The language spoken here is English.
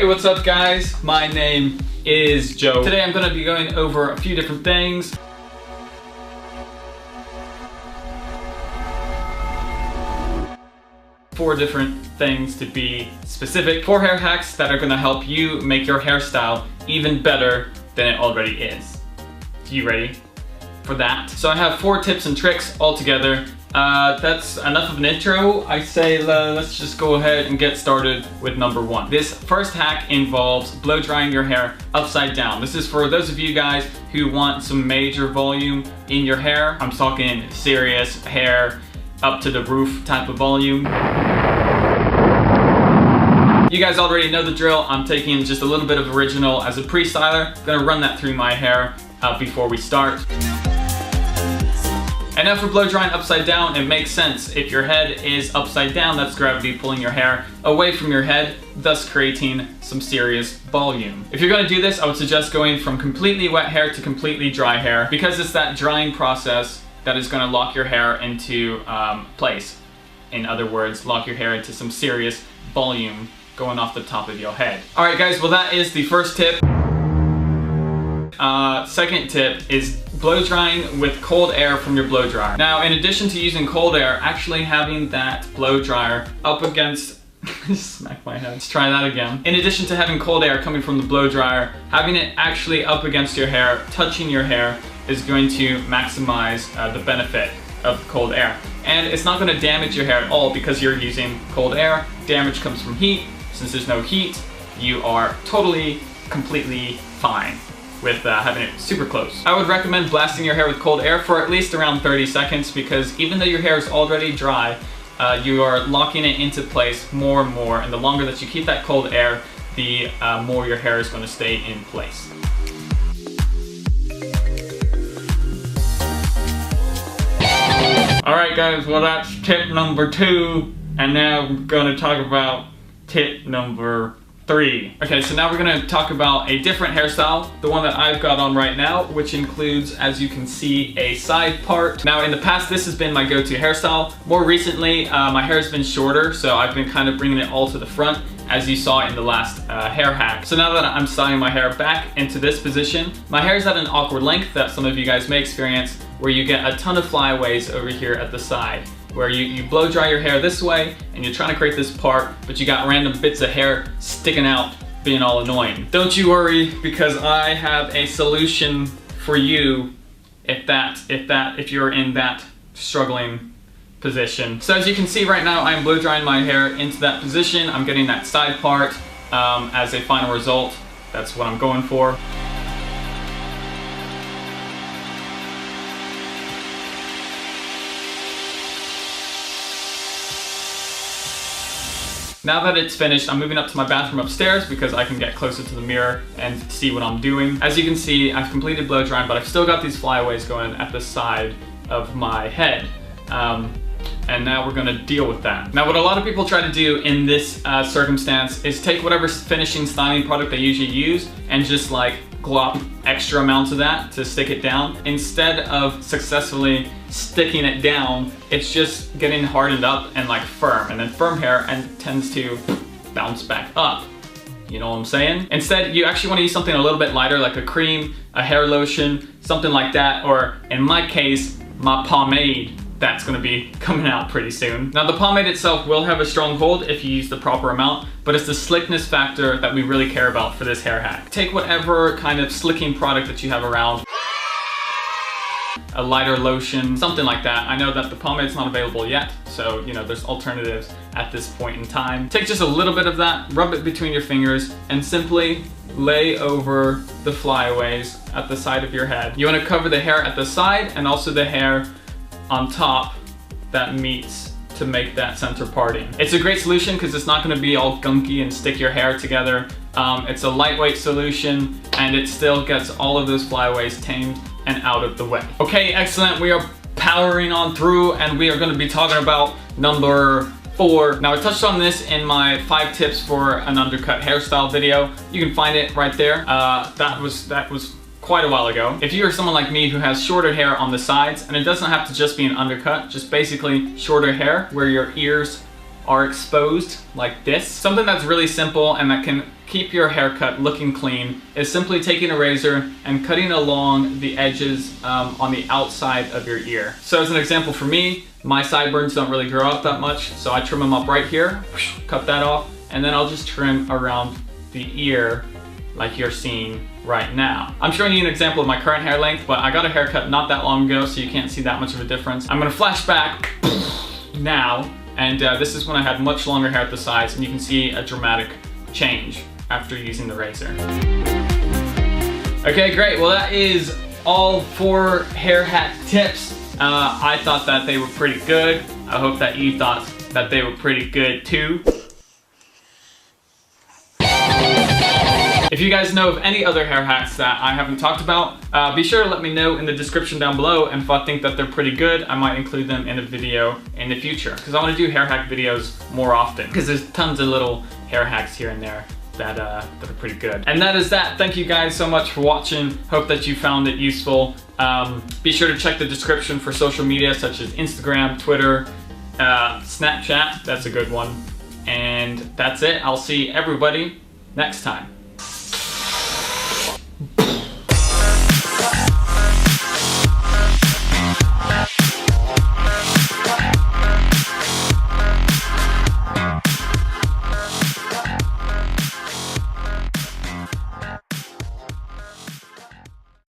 Hey, what's up guys? My name is Joe. Today I'm going to be going over a few different things. Four different things to be specific. 4 hair hacks that are going to help you make your hairstyle even better than it already is. You ready for that? So I have 4 tips and tricks all together. That's enough of an intro. I say let's just go ahead and get started with number 1. This first hack involves blow drying your hair upside down. This is for those of you guys who want some major volume in your hair. I'm talking serious hair up to the roof type of volume. You guys already know the drill. I'm taking just a little bit of original as a pre-styler. Gonna run that through my hair before we start. And now for blow drying upside down, it makes sense. If your head is upside down, that's gravity pulling your hair away from your head, thus creating some serious volume. If you're gonna do this, I would suggest going from completely wet hair to completely dry hair, because it's that drying process that is gonna lock your hair into place. In other words, lock your hair into some serious volume going off the top of your head. All right guys, well that is the first tip. Second tip is blow drying with cold air from your blow dryer. Now, in addition to using cold air, actually having that blow dryer up against smack my head. Let's try that again. In addition to having cold air coming from the blow dryer, having it actually up against your hair, touching your hair, is going to maximize the benefit of cold air. And it's not going to damage your hair at all because you're using cold air. Damage comes from heat. Since there's no heat, you are totally, completely fine with having it super close. I would recommend blasting your hair with cold air for at least around 30 seconds because even though your hair is already dry, you are locking it into place more and more, and the longer that you keep that cold air, the more your hair is going to stay in place. Alright guys, well that's tip number 2, and now we're going to talk about tip number 3. Okay, so now we're going to talk about a different hairstyle, the one that I've got on right now, which includes, as you can see, a side part. Now in the past this has been my go-to hairstyle. More recently my hair has been shorter, so I've been kind of bringing it all to the front, as you saw in the last hair hack. So now that I'm styling my hair back into this position, my hair is at an awkward length that some of you guys may experience, where you get a ton of flyaways over here at the side, where you blow dry your hair this way and you're trying to create this part, but you got random bits of hair sticking out being all annoying. Don't you worry, because I have a solution for you if you're in that struggling position. So as you can see right now, I'm blow drying my hair into that position. I'm getting that side part as a final result. That's what I'm going for. Now that it's finished, I'm moving up to my bathroom upstairs because I can get closer to the mirror and see what I'm doing. As you can see, I've completed blow drying, but I've still got these flyaways going at the side of my head. And now we're gonna deal with that. Now what a lot of people try to do in this circumstance is take whatever finishing styling product they usually use and just like glop extra amounts of that to stick it down. Instead of successfully sticking it down, it's just getting hardened up and like firm, and then firm hair and tends to bounce back up. You know what I'm saying? Instead, you actually want to use something a little bit lighter, like a cream, a hair lotion, something like that, or in my case, my pomade. That's going to be coming out pretty soon. Now the pomade itself will have a strong hold if you use the proper amount, but it's the slickness factor that we really care about for this hair hack. Take whatever kind of slicking product that you have around, a lighter lotion, something like that. I know that the pomade's not available yet, so you know there's alternatives at this point in time. Take just a little bit of that, rub it between your fingers, and simply lay over the flyaways at the side of your head. You want to cover the hair at the side and also the hair on top that meets to make that center parting. It's a great solution because it's not going to be all gunky and stick your hair together. It's a lightweight solution and it still gets all of those flyaways tamed and out of the way. Okay, excellent. We are powering on through and we are going to be talking about number 4. Now I touched on this in my 5 tips for an undercut hairstyle video. You can find it right there. That was quite a while ago. If you are someone like me who has shorter hair on the sides, and it doesn't have to just be an undercut, just basically shorter hair where your ears are exposed like this. Something that's really simple and that can keep your haircut looking clean is simply taking a razor and cutting along the edges on the outside of your ear. So as an example for me, my sideburns don't really grow out that much, so I trim them up right here, cut that off, and then I'll just trim around the ear like you're seeing right now. I'm showing you an example of my current hair length, but I got a haircut not that long ago, so you can't see that much of a difference. I'm gonna flash back now, and this is when I had much longer hair at the sides, and you can see a dramatic change after using the razor. Okay, great. Well, that is all 4 hair hack tips. I thought that they were pretty good. I hope that you thought that they were pretty good too. If you guys know of any other hair hacks that I haven't talked about, be sure to let me know in the description down below, and if I think that they're pretty good, I might include them in a video in the future, because I want to do hair hack videos more often, because there's tons of little hair hacks here and there that are pretty good. And that is that. Thank you guys so much for watching. Hope that you found it useful. Be sure to check the description for social media such as Instagram, Twitter, Snapchat, that's a good one. And that's it. I'll see everybody next time.